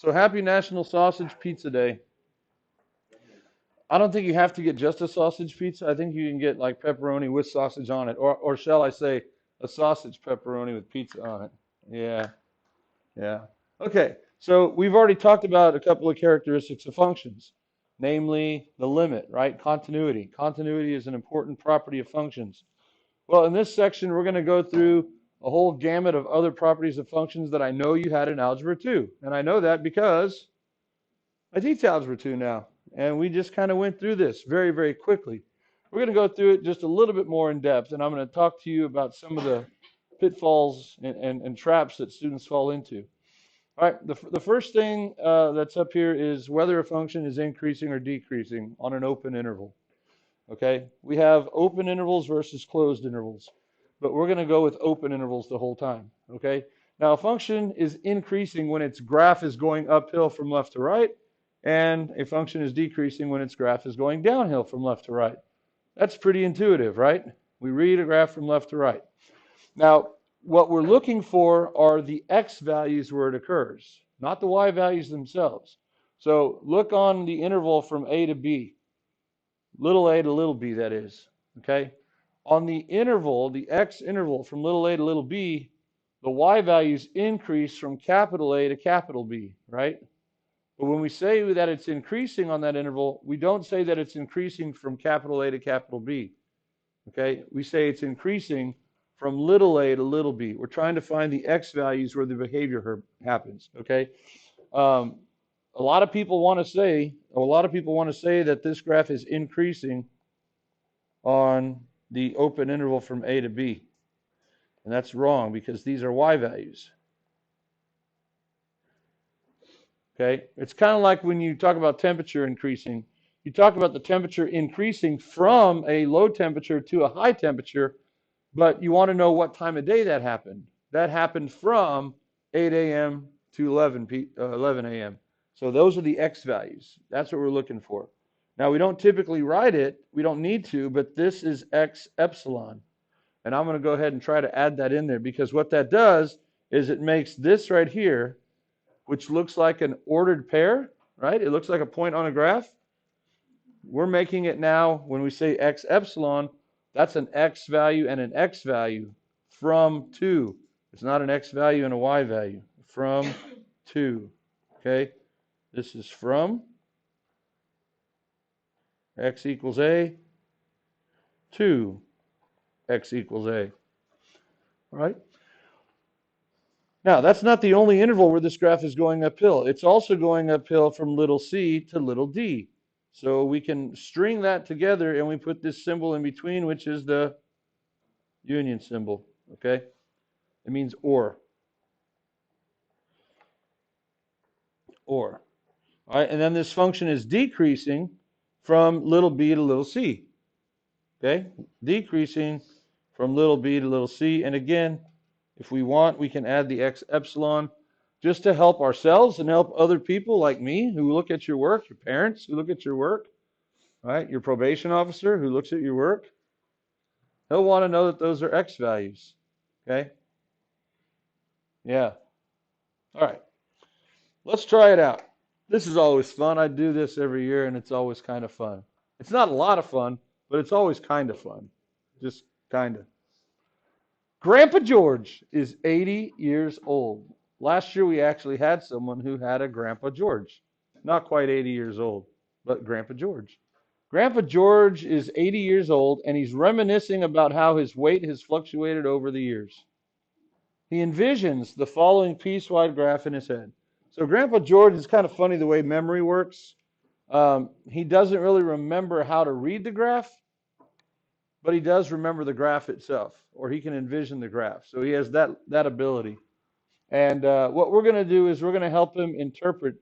So happy National Sausage Pizza Day. I don't think you have to get just a sausage pizza. I think you can get like pepperoni with sausage on it, or shall I say, a sausage pepperoni with pizza on it. Yeah, yeah. Okay, so we've already talked about a couple of characteristics of functions, namely the limit, right? Continuity. Continuity is an important property of functions. Well, in this section, we're going to go through a whole gamut of other properties of functions that I know you had in Algebra 2. And I know that because I teach Algebra 2 now. And we just kind of went through this very, very quickly. We're going to go through it just a little bit more in depth, and I'm going to talk to you about some of the pitfalls and traps that students fall into. All right, the first thing that's up here is whether a function is increasing or decreasing on an open interval. Okay, we have open intervals versus closed intervals, but we're going to go with open intervals the whole time. Okay, now a function is increasing when its graph is going uphill from left to right, and a function is decreasing when its graph is going downhill from left to right. That's pretty intuitive, right? We read a graph from left to right. Now, what we're looking for are the x values where it occurs, not the y values themselves. So look on the interval from a to b. Little a to little b, that is. Okay? On the interval, the x interval from little a to little b, the y values increase from capital A to capital B, right? But when we say that it's increasing on that interval, we don't say that it's increasing from capital A to capital B. Okay? We say it's increasing from little a to little b. We're trying to find the x values where the behavior happens. Okay? A lot of people want to say that this graph is increasing on the open interval from A to B. And that's wrong because these are y values. Okay? It's kind of like when you talk about temperature increasing. You talk about the temperature increasing from a low temperature to a high temperature, but you want to know what time of day that happened. That happened from 8 a.m. to 11 a.m. So those are the x values. That's what we're looking for. Now, we don't typically write it. We don't need to, but this is x epsilon. And I'm going to go ahead and try to add that in there because what that does is it makes this right here, which looks like an ordered pair, right? It looks like a point on a graph. We're making it now, when we say x epsilon, that's an x value and an x value from 2. It's not an x value and a y value. From 2. Okay? This is from x equals a to x equals a. All right? Now, that's not the only interval where this graph is going uphill. It's also going uphill from little c to little d. So we can string that together and we put this symbol in between, which is the union symbol. Okay? It means or. Or. All right, and then this function is decreasing from little b to little c. Okay? Decreasing from little b to little c. And again, if we want, we can add the x epsilon just to help ourselves and help other people like me who look at your work, your parents who look at your work, right? Your probation officer who looks at your work. He'll want to know that those are x values. Okay? Yeah. All right. Let's try it out. This is always fun. I do this every year, and it's always kind of fun. It's not a lot of fun, but it's always kind of fun. Just kind of. Grandpa George is 80 years old. Last year, we actually had someone who had a Grandpa George. Not quite 80 years old, but Grandpa George. Grandpa George is 80 years old, and he's reminiscing about how his weight has fluctuated over the years. He envisions the following piecewise graph in his head. So Grandpa George is kind of funny the way memory works. He doesn't really remember how to read the graph, but he does remember the graph itself, or he can envision the graph. So he has that ability. And what we're going to do is we're going to help him interpret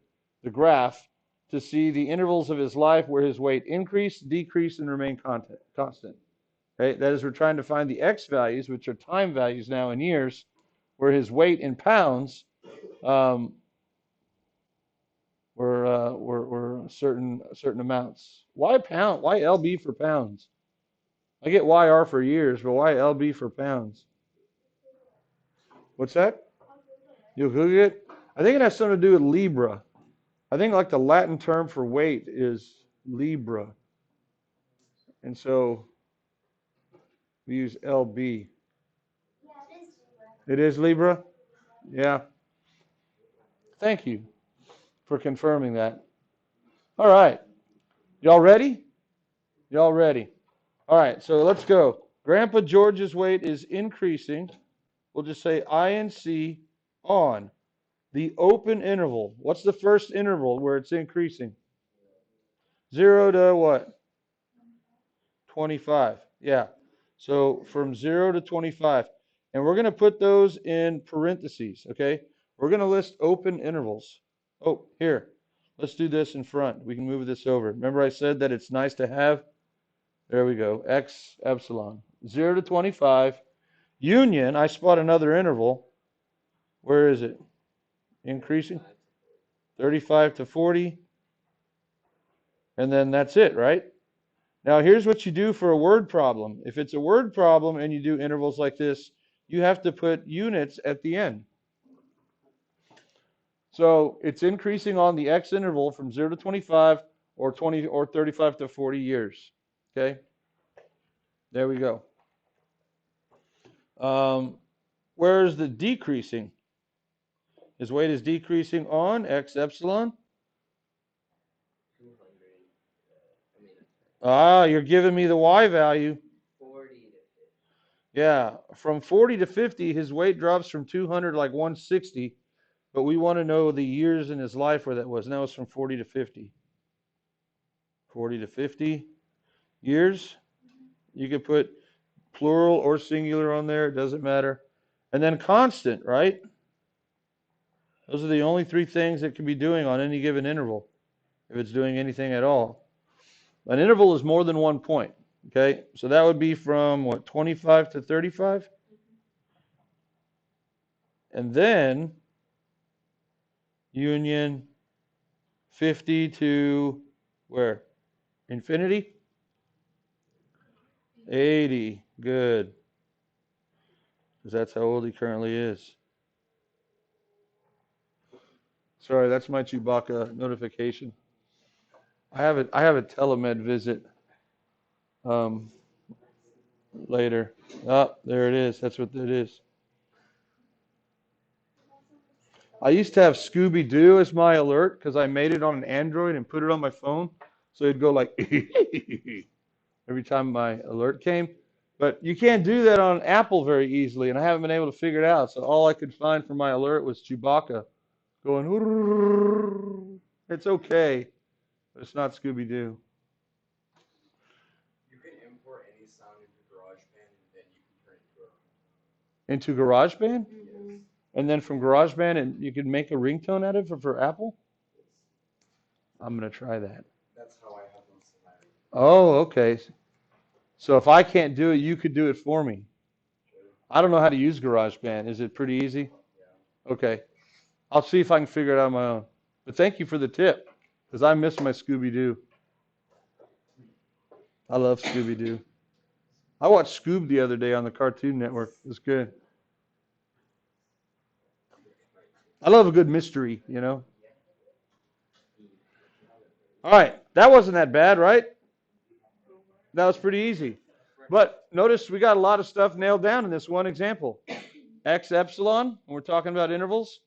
the graph to see the intervals of his life where his weight increased, decreased, and remained constant. Okay? That is, we're trying to find the x values, which are time values now in years, where his weight in pounds were certain amounts. Why pound? Why LB for pounds? I get YR for years, but why LB for pounds? What's that? You'll Google it? I think it has something to do with Libra. I think like the Latin term for weight is Libra. And so we use LB. It is Libra? Yeah. Thank you for confirming that. All right. Y'all ready? Y'all ready? All right, so let's go. Grandpa George's weight is increasing. We'll just say INC on the open interval. What's the first interval where it's increasing? 0 to what? 25. Yeah. So from 0 to 25. And we're going to put those in parentheses, okay? We're going to list open intervals. Oh, here. Let's do this in front. We can move this over. Remember I said that it's nice to have? There we go. X epsilon. 0 to 25. Union, I spot another interval. Where is it? Increasing? 35 to 40. And then that's it, right? Now here's what you do for a word problem. If it's a word problem and you do intervals like this, you have to put units at the end. So it's increasing on the X interval from 0 to 25 or 20 or 35 to 40 years. Okay? There we go. Where's the decreasing? His weight is decreasing on X epsilon. You're giving me the Y value. 40 to 50. Yeah, from 40 to 50, his weight drops from 200 like 160, but we want to know the years in his life where that was. Now it's from 40 to 50. 40 to 50 years. You could put plural or singular on there, it doesn't matter. And then constant, right? Those are the only three things it can be doing on any given interval, if it's doing anything at all. An interval is more than 1 point. Okay, so that would be from what, 25 to 35? And then union 50 to where? Infinity? 80. Good. Because that's how old he currently is. Sorry, that's my Chewbacca notification. I have a telemed visit later. Oh, there it is. That's what it is. I used to have Scooby-Doo as my alert because I made it on an Android and put it on my phone. So it'd go like every time my alert came. But you can't do that on Apple very easily, and I haven't been able to figure it out. So all I could find for my alert was Chewbacca going, it's okay, but it's not Scooby-Doo. You can import any sound into GarageBand and then you can turn it into a Into GarageBand? Yes. And then from GarageBand, and you can make a ringtone out of it for Apple? Yes. I'm going to try that. That's how I have most of my. Oh, okay. So if I can't do it, you could do it for me. I don't know how to use GarageBand. Is it pretty easy? Yeah. Okay. I'll see if I can figure it out on my own. But thank you for the tip, because I miss my Scooby-Doo. I love Scooby-Doo. I watched Scoob the other day on the Cartoon Network. It was good. I love a good mystery, you know. All right. That wasn't that bad, right? That was pretty easy. But notice we got a lot of stuff nailed down in this one example. X epsilon, when we're talking about intervals.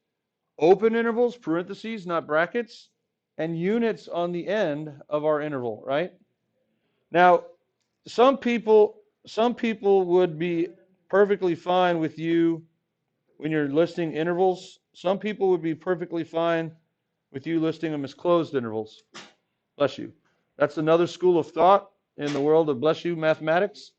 Open intervals, parentheses, not brackets. And units on the end of our interval, right? Now, some people would be perfectly fine with you when you're listing intervals. Some people would be perfectly fine with you listing them as closed intervals. Bless you. That's another school of thought in the world of bless you mathematics.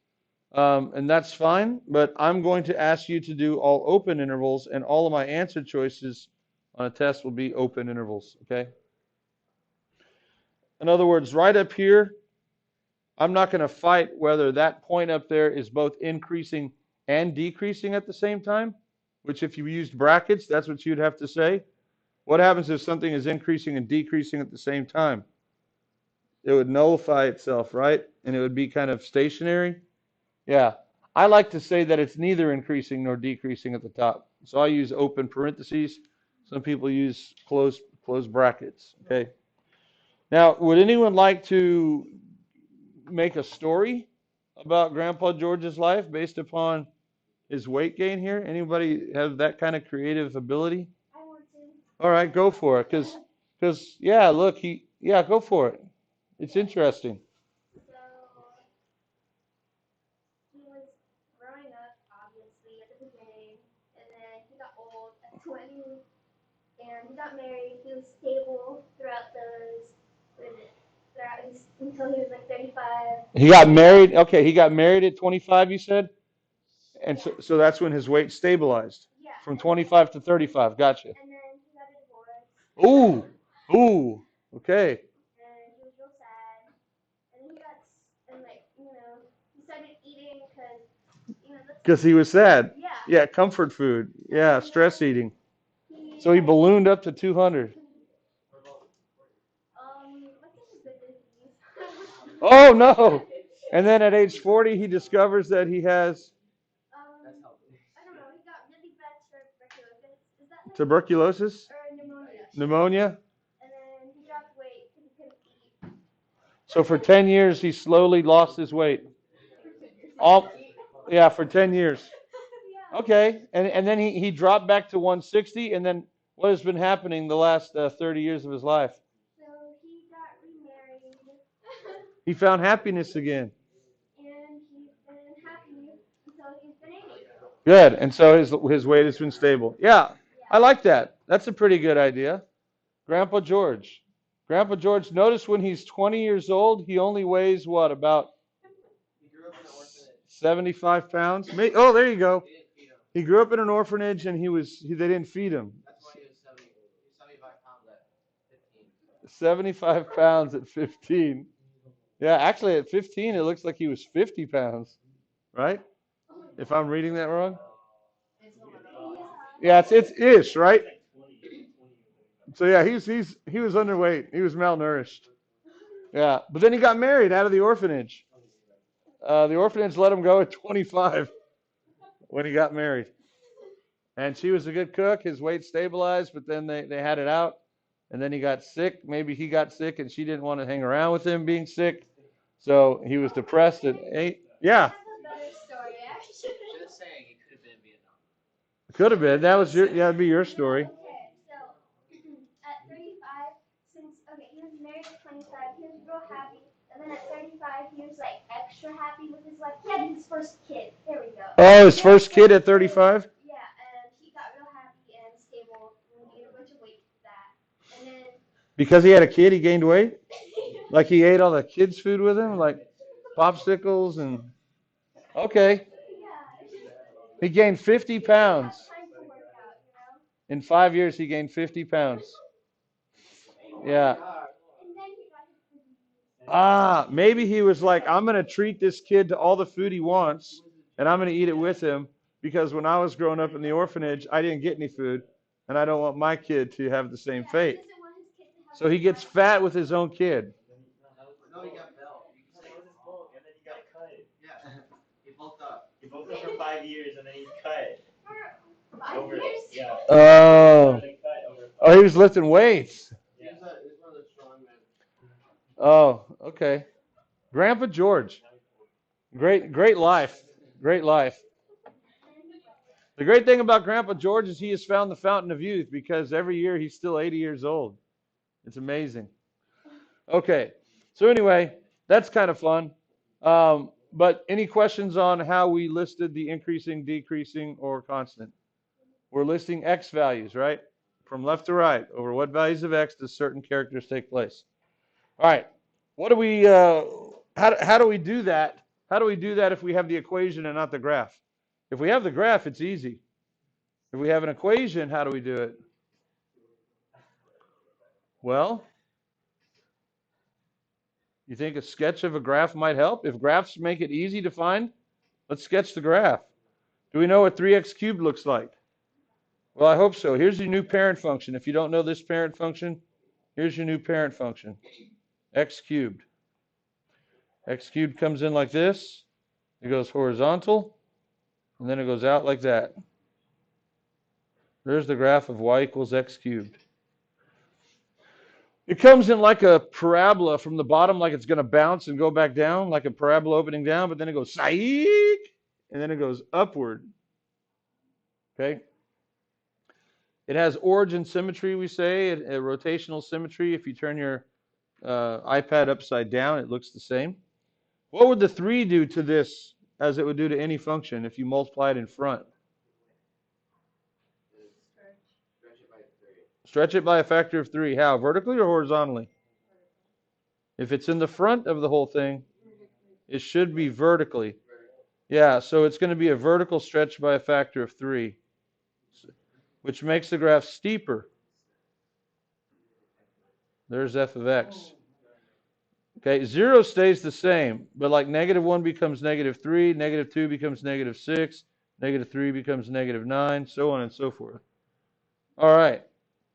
And that's fine, but I'm going to ask you to do all open intervals, and all of my answer choices on a test will be open intervals, okay? In other words, right up here, I'm not going to fight whether that point up there is both increasing and decreasing at the same time, which if you used brackets, that's what you'd have to say. What happens if something is increasing and decreasing at the same time? It would nullify itself, right? And it would be kind of stationary. Yeah. I like to say that it's neither increasing nor decreasing at the top. So I use open parentheses. Some people use closed Close brackets. Okay. Now, would anyone like to make a story about Grandpa George's life based upon his weight gain here? Anybody have that kind of creative ability? All right, go for it. Because yeah, look, yeah, go for it. It's interesting. He got married. Okay, he got married at 25, you said? And so that's when his weight stabilized from 25 to 35. Gotcha. Ooh, ooh, okay. Because he was sad. Yeah, comfort food. Yeah, stress eating. So he ballooned up to 200. Oh no! And then at age 40, he discovers that he has tuberculosis, pneumonia. So for 10 years, he slowly lost his weight. All, yeah, for 10 years. Okay, and then he dropped back to 160, and then what has been happening the last 30 years of his life? He found happiness again. Good, and so his weight has been stable. Yeah, I like that. That's a pretty good idea. Grandpa George. Grandpa George, notice when he's 20 years old, he only weighs what, about 75 pounds? Oh, there you go. He grew up in an orphanage and they didn't feed him. 75 pounds at 15. Yeah, actually at 15 it looks like he was 50 pounds, right? If I'm reading that wrong. Yeah, it's ish, right? So yeah, he was underweight. He was malnourished. Yeah, but then he got married out of the orphanage. The orphanage let him go at 25 when he got married. And she was a good cook. His weight stabilized, but then they had it out. And then he got sick. Maybe he got sick and she didn't want to hang around with him being sick. So he was depressed at 8. Yeah. Could have been. That'd be your story. Oh, his first kid at 35? Because he had a kid, he gained weight? Like he ate all the kids' food with him? Like popsicles and... Okay. He gained 50 pounds. In 5 years, he gained 50 pounds. Yeah. Maybe he was like, I'm going to treat this kid to all the food he wants, and I'm going to eat it with him, because when I was growing up in the orphanage, I didn't get any food, and I don't want my kid to have the same fate. So he gets fat with his own kid. No, he got Bell. And then he got cut. Yeah. He bulked up. He bulked up for 5 years and then he's cut. Yeah. Oh, he was lifting weights. Yeah. He was one of the strong men. Oh, okay. Grandpa George. Great life. Great life. The great thing about Grandpa George is he has found the fountain of youth, because every year he's still 80 years old. It's amazing. Okay. So anyway, that's kind of fun. But any questions on how we listed the increasing, decreasing, or constant? We're listing x values, right? From left to right. Over what values of x does certain characters take place? All right. What do we? How do we do that? How do we do that if we have the equation and not the graph? If we have the graph, it's easy. If we have an equation, how do we do it? Well, you think a sketch of a graph might help? If graphs make it easy to find, let's sketch the graph. Do we know what 3x cubed looks like? Well, I hope so. Here's your new parent function. If you don't know this parent function, here's your new parent function, x cubed. X cubed comes in like this. It goes horizontal, and then it goes out like that. There's the graph of y equals x cubed. It comes in like a parabola from the bottom, like it's going to bounce and go back down, like a parabola opening down, but then it goes saik, and then it goes upward. Okay? It has origin symmetry, we say, a rotational symmetry. If you turn your iPad upside down, it looks the same. What would the 3 do to this as it would do to any function if you multiply it in front? Stretch it by a factor of 3. How? Vertically or horizontally? If it's in the front of the whole thing, it should be vertically. Yeah, so it's going to be a vertical stretch by a factor of 3, which makes the graph steeper. There's f of x. Okay, 0 stays the same, but like -1 becomes -3, -2 becomes -6, -3 becomes -9, so on and so forth. All right.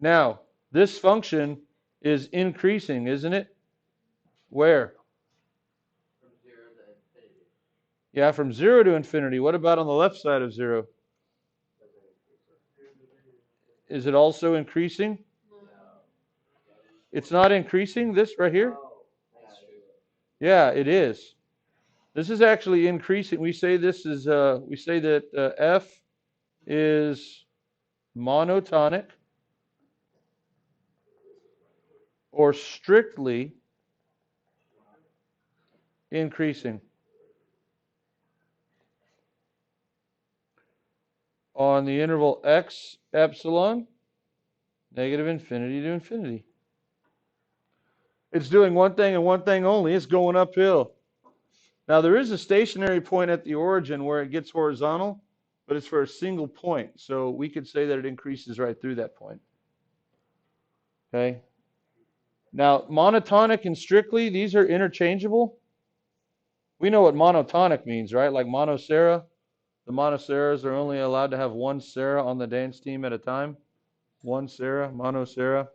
Now, this function is increasing, isn't it? Where? Yeah, from 0 to infinity. What about on the left side of 0? Is it also increasing? It's not increasing, this right here? Yeah, it is. This is actually increasing. We say this is we say that f is monotonic or strictly increasing on the interval x epsilon negative infinity to infinity. It's doing one thing and one thing only. It's going uphill. Now, there is a stationary point at the origin where it gets horizontal, but it's for a single point. So we could say that it increases right through that point. Okay? Now, monotonic and strictly, these are interchangeable. We know what monotonic means, right? Like monosera. The monoceras are only allowed to have one Sarah on the dance team at a time. One Sarah, monosera.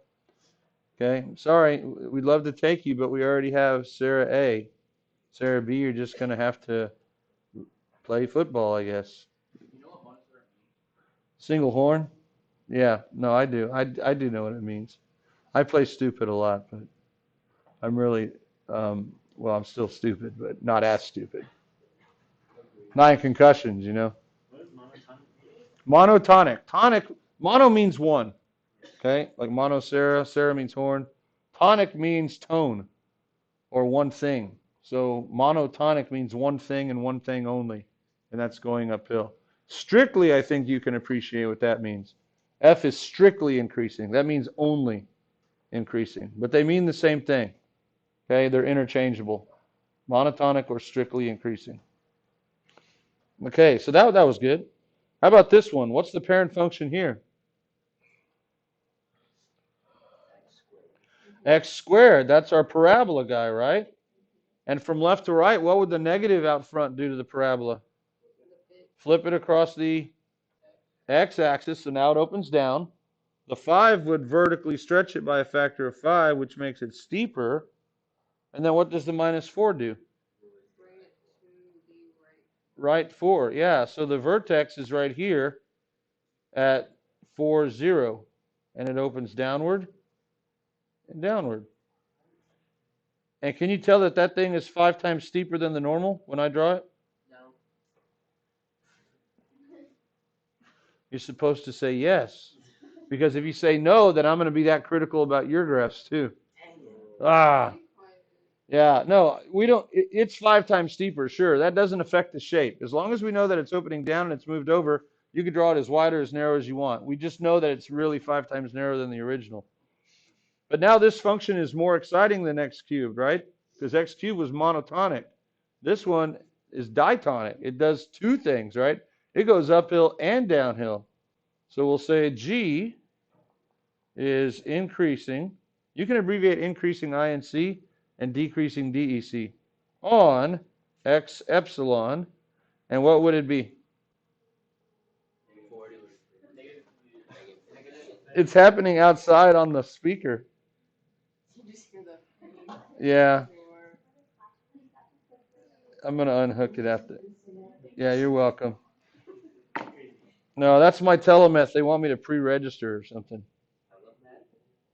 Okay? Sorry, we'd love to take you, but we already have Sarah A. Sarah B, you're just going to have to play football, I guess. Single horn? Yeah, no, I do. I do know what it means. I play stupid a lot, but I'm really, well, I'm still stupid, but not as stupid. 9 concussions, you know. Monotonic. Tonic, mono means one, okay? Like monosera, Sarah means horn. Tonic means tone or one thing. So monotonic means one thing and one thing only, and that's going uphill. Strictly, I think you can appreciate what that means. F is strictly increasing. That means only increasing. But they mean the same thing. Okay, they're interchangeable. Monotonic or strictly increasing. Okay, so that was good. How about this one? What's the parent function here? X squared. That's our parabola guy, right? And from left to right, what would the negative out front do to the parabola? Flip it across the x-axis, so now it opens down. The 5 would vertically stretch it by a factor of 5, which makes it steeper. And then what does the -4 do? Right 4, yeah. So the vertex is right here at 4, 0. And it opens downward and downward. And can you tell that that thing is 5 times steeper than the normal when I draw it? No. You're supposed to say yes. Because if you say no, then I'm going to be that critical about your graphs too. Ah. Yeah, no, we don't. It's 5 times steeper, sure. That doesn't affect the shape. As long as we know that it's opening down and it's moved over, you can draw it as wide or as narrow as you want. We just know that it's really 5 times narrower than the original. But now this function is more exciting than x cubed, right? Because x cubed was monotonic. This one is ditonic. It does two things, right? It goes uphill and downhill. So we'll say G is increasing. You can abbreviate increasing INC and decreasing DEC on x epsilon. And what would it be? It's happening outside on the speaker. Yeah. I'm going to unhook it after. Yeah, you're welcome. No, that's my telemed. They want me to pre-register or something.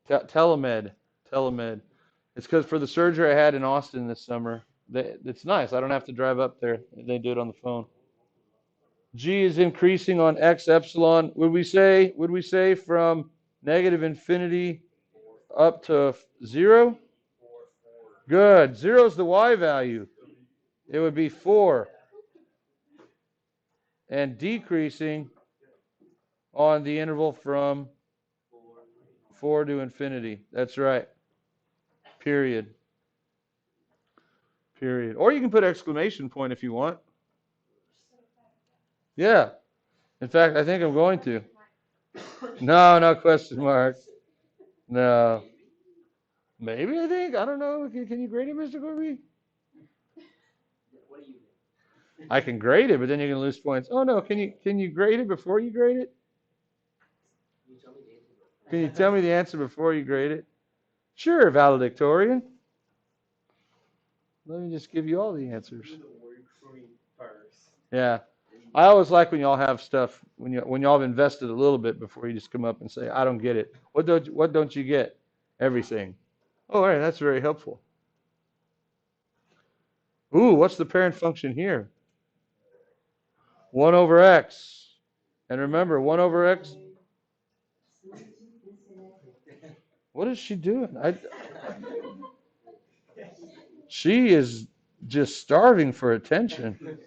Telemed. telemed. It's because for the surgery I had in Austin this summer, it's nice. I don't have to drive up there. They do it on the phone. G is increasing on x epsilon. Would we say from negative infinity up to 0? Good. 0 is the y value. It would be 4. And decreasing on the interval from 4 to infinity. That's right. Period. Period. Or you can put exclamation point if you want. Yeah. In fact, I think I'm going to. No, no question mark. No. Maybe, I think. I don't know. Can you grade it, Mr. Gorby? I can grade it, but then you're going to lose points. Oh, no. Can you grade it before you grade it? Can you tell me the answer before you grade it? Sure, valedictorian. Let me just give you all the answers. Yeah. I always like when y'all have stuff, when y'all have invested a little bit before you just come up and say, I don't get it. What don't you get? Everything. Oh, all right, that's very helpful. Ooh, what's the parent function here? 1 over x. And remember, 1 over x. What is she doing? She is just starving for attention.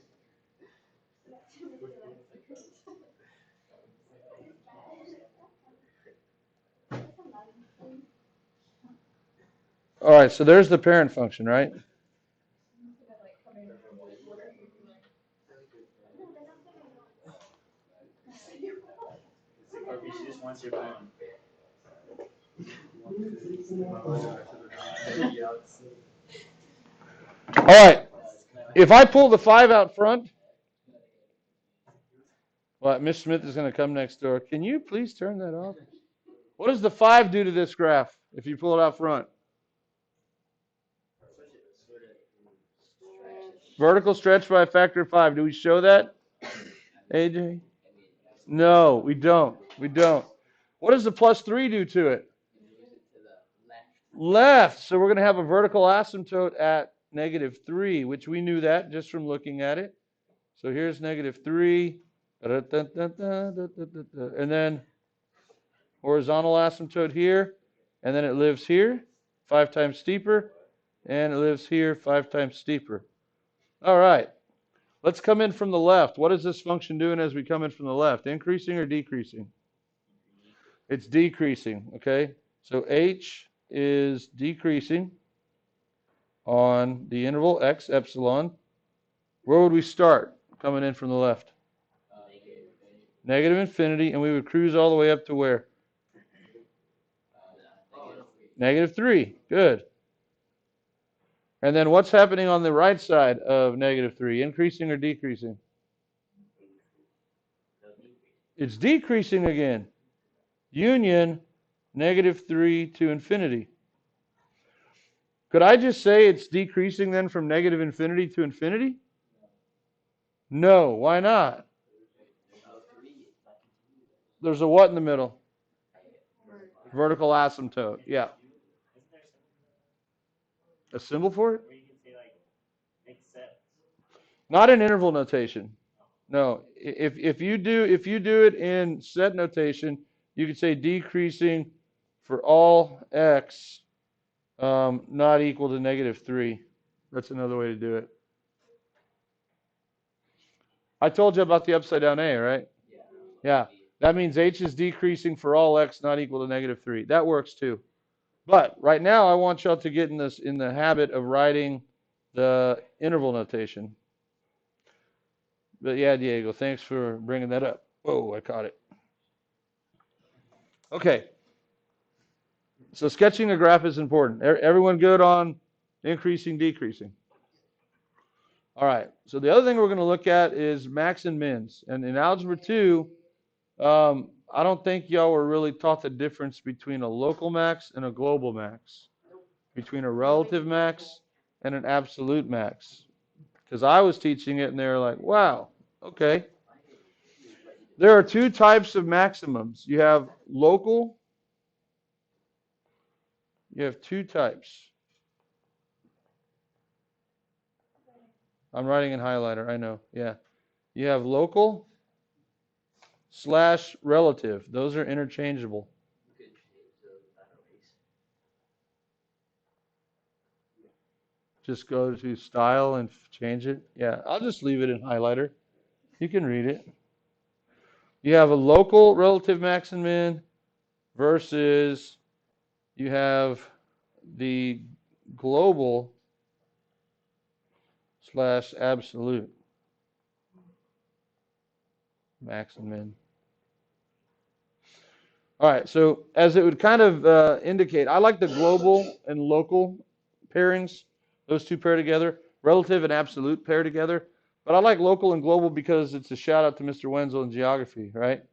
All right, so there's the parent function, right? She just wants your phone. All right. If I pull the 5 out front, well, Miss Smith is going to come next door. Can you please turn that off? What does the 5 do to this graph if you pull it out front? Vertical stretch by a factor of 5. Do we show that, AJ? No, we don't. We don't. What does the plus 3 do to it? Left. So we're going to have a vertical asymptote at -3, which we knew that just from looking at it. So here's -3. And then horizontal asymptote here. And then it lives here, 5 times steeper. And it lives here, 5 times steeper. All right. Let's come in from the left. What is this function doing as we come in from the left? Increasing or decreasing? It's decreasing, okay? So h is decreasing on the interval x epsilon. Where would we start coming in from the left? Negative infinity, and we would cruise all the way up to where? -3. Good. And then what's happening on the right side of -3? Increasing or decreasing? It's decreasing again. Union -3 to infinity. Could I just say it's decreasing then from negative infinity to infinity? No. Why not? There's a what in the middle? Vertical asymptote. Yeah. A symbol for it? Not in interval notation. No. If you do it in set notation, you could say decreasing for all x not equal to -3. That's another way to do it. I told you about the upside down A, right? Yeah. That means h is decreasing for all x not equal to -3. That works too. But right now, I want y'all to get in the habit of writing the interval notation. But yeah, Diego, thanks for bringing that up. Whoa, I caught it. Okay. So sketching a graph is important. Everyone good on increasing, decreasing? All right. So the other thing we're going to look at is max and mins. And in Algebra 2, I don't think y'all were really taught the difference between a local max and a global max, between a relative max and an absolute max. Because I was teaching it and they were like, wow, okay. There are 2 types of maximums. You have local You have two types. I'm writing in highlighter, I know. Yeah. You have local / relative. Those are interchangeable. Just go to style and change it. Yeah, I'll just leave it in highlighter. You can read it. You have a local relative max and min versus you have the global / absolute max and min. All right, so as it would kind of indicate, I like the global and local pairings. Those two pair together. Relative and absolute pair together. But I like local and global because it's a shout out to Mr. Wenzel in geography, right?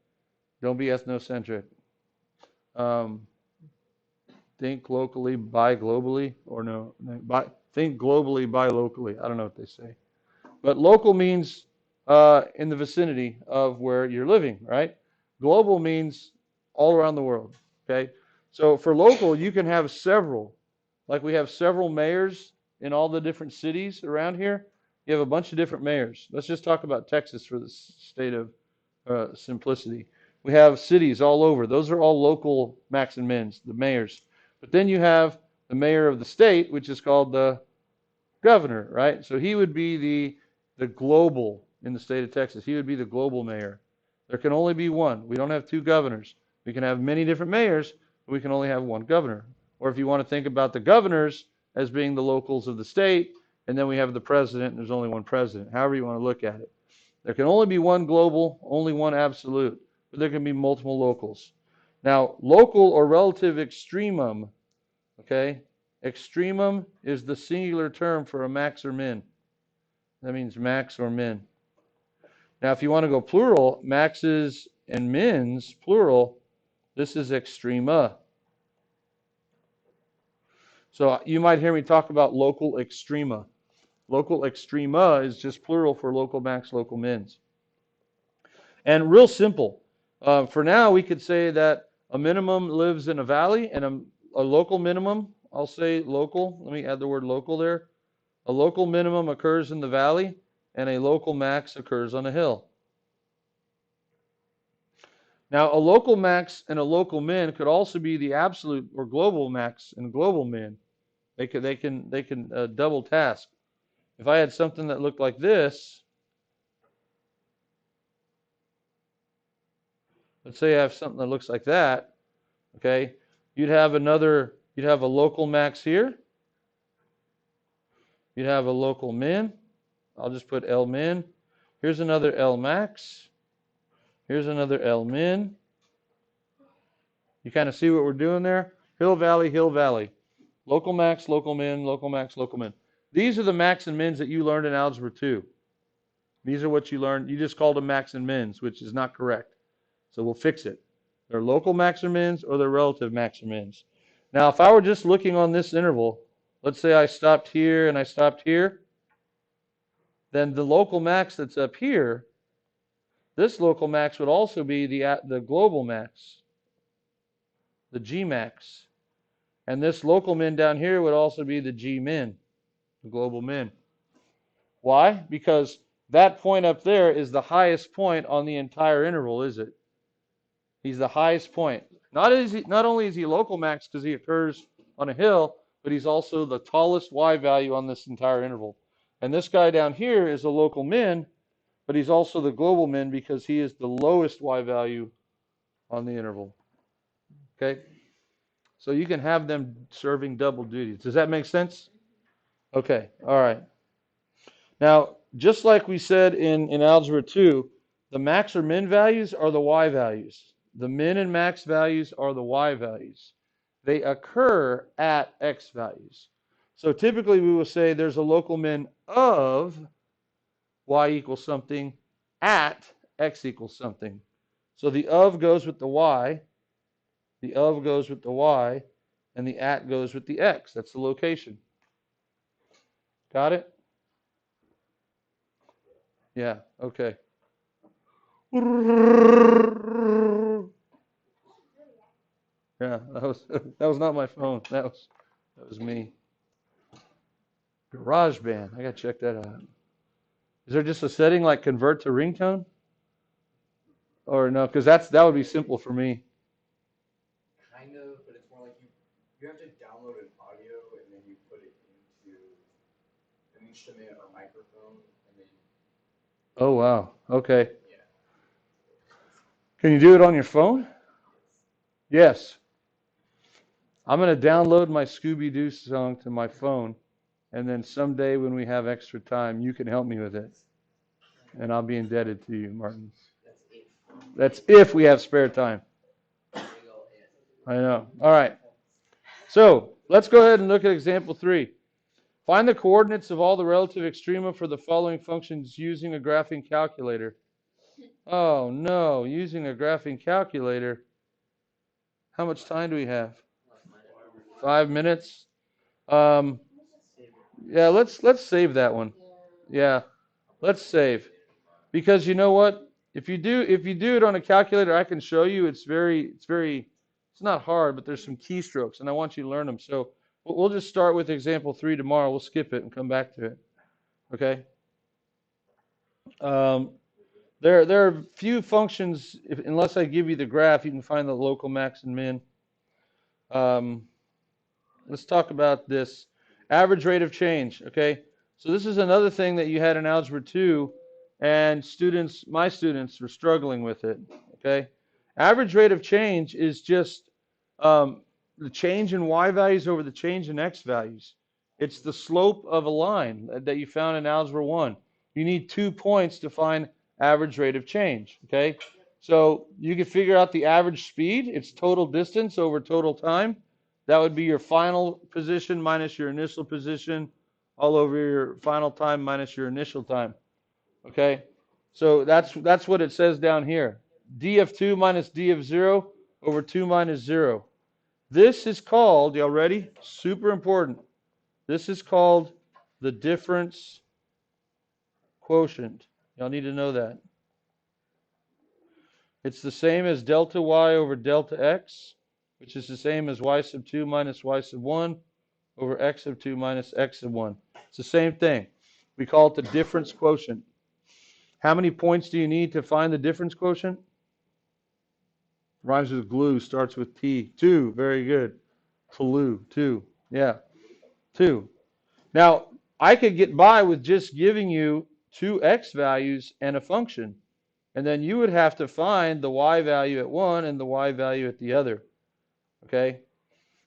Don't be ethnocentric. Think locally, buy globally, or no, think globally, buy locally. I don't know what they say. But local means in the vicinity of where you're living, right? Global means all around the world, okay? So for local, you can have several. Like we have several mayors in all the different cities around here. You have a bunch of different mayors. Let's just talk about Texas for the state of simplicity. We have cities all over. Those are all local max and mins, the mayors. But then you have the mayor of the state, which is called the governor, right? So he would be the global in the state of Texas. He would be the global mayor. There can only be one. We don't have two governors. We can have many different mayors, but we can only have one governor. Or if you want to think about the governors as being the locals of the state, and then we have the president, and there's only one president. However you want to look at it. There can only be one global, only one absolute, but there can be multiple locals. Now, local or relative extremum, okay? Extremum is the singular term for a max or min. That means max or min. Now, if you want to go plural, maxes and mins, plural, this is extrema. So you might hear me talk about local extrema. Local extrema is just plural for local max, local mins. And real simple. For now, we could say that a minimum lives in a valley and a local minimum, I'll say local. Let me add the word local there. A local minimum occurs in the valley and a local max occurs on a hill. Now, a local max and a local min could also be the absolute or global max and global min. They can double task. If I had something that looked like this, let's say I have something that looks like that, okay? You'd have a local max here. You'd have a local min. I'll just put L min. Here's another L max. Here's another L min. You kind of see what we're doing there? Hill valley, hill valley. Local max, local min, local max, local min. These are the max and mins that you learned in Algebra 2. These are what you learned. You just called them max and mins, which is not correct. So we'll fix it. They're local max or mins or they're relative max or mins. Now, if I were just looking on this interval, let's say I stopped here and I stopped here, then the local max that's up here, this local max would also be the global max, the G max. And this local min down here would also be the G min, the global min. Why? Because that point up there is the highest point on the entire interval, is it? He's the highest point. Not only is he local max because he occurs on a hill, but he's also the tallest Y value on this entire interval. And this guy down here is a local min, but he's also the global min because he is the lowest Y value on the interval. Okay? So you can have them serving double duties. Does that make sense? Okay, all right. Now, just like we said in Algebra 2, the max or min values are the Y values. The min and max values are the Y values. They occur at X values. So typically we will say there's a local min of Y equals something at X equals something. So the of goes with the Y, the of goes with the Y, and the at goes with the X. That's the location. Got it? Yeah, okay. Yeah, that was not my phone. That was me. GarageBand. I gotta check that out. Is there just a setting like convert to ringtone? Or no, because that would be simple for me. Kind of, but it's more like you have to download an audio and then you put it into an instrument or microphone and then Oh wow. Okay. yeah. Can you do it on your phone? Yes. I'm gonna download my Scooby Doo song to my phone, and then someday when we have extra time, you can help me with it, and I'll be indebted to you, Martin. That's if we have spare time. I know. All right. So let's go ahead and look at example 3. Find the coordinates of all the relative extrema for the following functions using a graphing calculator. Oh no, using a graphing calculator. How much time do we have? 5 minutes. Yeah, let's save that one. Yeah, let's save. Because you know what? If you do it on a calculator, I can show you. It's not hard, but there's some keystrokes, and I want you to learn them. So we'll just start with example 3 tomorrow. We'll skip it and come back to it. Okay. Um, there are few functions. Unless I give you the graph, you can find the local max and min. Um, let's talk about this average rate of change. Okay. So this is another thing that you had in Algebra 2, and my students were struggling with it. Okay. Average rate of change is just the change in y values over the change in x values. It's the slope of a line that you found in Algebra 1. You need 2 points to find average rate of change. Okay. So you can figure out the average speed. It's total distance over total time. That would be your final position minus your initial position, all over your final time minus your initial time. Okay? So that's what it says down here. D of 2 minus D of 0 over 2 minus 0. This is called, y'all ready? Super important. This is called the difference quotient. Y'all need to know that. It's the same as delta y over delta x, which is the same as y sub 2 minus y sub 1 over x sub 2 minus x sub 1. It's the same thing. We call it the difference quotient. How many points do you need to find the difference quotient? Rhymes with glue, starts with T. 2, very good. Glue, 2. Yeah, 2. Now, I could get by with just giving you 2 x values and a function. And then you would have to find the y value at one and the y value at the other. Okay?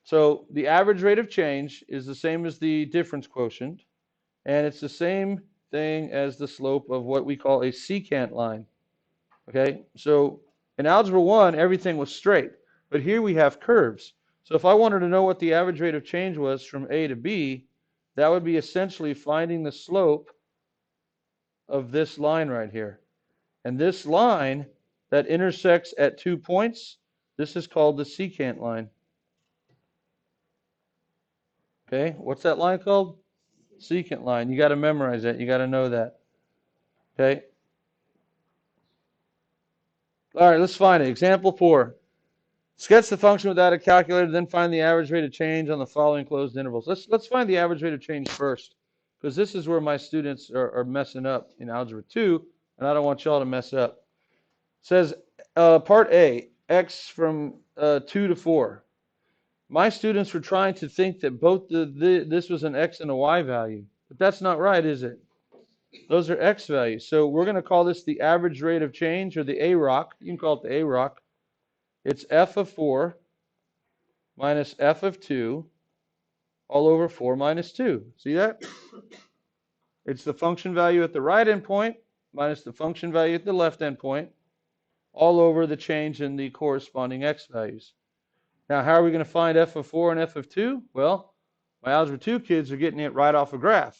So the average rate of change is the same as the difference quotient, and it's the same thing as the slope of what we call a secant line. Okay? So in Algebra 1, everything was straight, but here we have curves. So if I wanted to know what the average rate of change was from A to B, that would be essentially finding the slope of this line right here. And this line that intersects at 2 points, this is called the secant line. Okay, what's that line called? Secant line. You got to memorize that. You got to know that. Okay. All right, let's find it. Example 4. Sketch the function without a calculator, then find the average rate of change on the following closed intervals. Let's find the average rate of change first, because this is where my students are messing up in Algebra 2, and I don't want y'all to mess up. It says part A, x from 2 to 4. My students were trying to think that both this was an x and a y value, but that's not right, is it? Those are x values. So we're going to call this the average rate of change, or the AROC. You can call it the AROC. It's f of 4 minus f of 2 all over 4 minus 2. See that? It's the function value at the right endpoint minus the function value at the left endpoint all over the change in the corresponding x values. Now, how are we going to find f of 4 and f of 2? Well, my Algebra 2 kids are getting it right off a graph.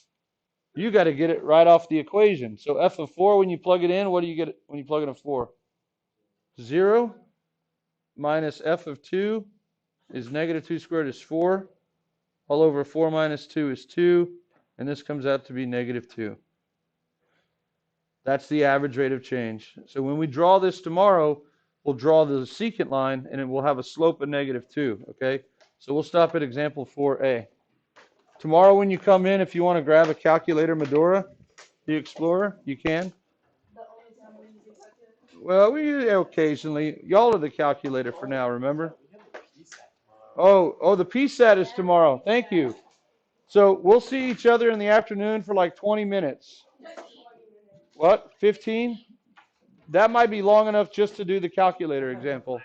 You got to get it right off the equation. So f of 4, when you plug it in, what do you get when you plug in a 4? 0 minus f of 2 is negative 2 squared is 4. All over 4 minus 2 is 2. And this comes out to be negative 2. That's the average rate of change. So when we draw this tomorrow, we'll draw the secant line, and it will have a slope of -2, okay? So we'll stop at example 4a. Tomorrow when you come in, if you want to grab a calculator, Medora, the Explorer, you can. Well, we use it occasionally. Y'all are the calculator for now, remember? Oh, the PSAT is tomorrow. Thank you. So we'll see each other in the afternoon for like 20 minutes. What? 15? That might be long enough just to do the calculator example.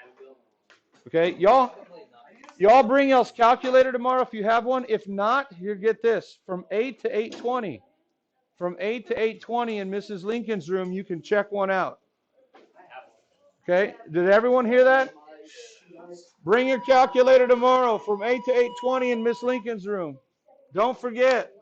Okay, y'all bring y'all's calculator tomorrow if you have one. If not, here, get this. From 8 to 8:20. From 8 to 8:20 in Mrs. Lincoln's room, you can check one out. Okay, did everyone hear that? Bring your calculator tomorrow from 8 to 8:20 in Miss Lincoln's room. Don't forget.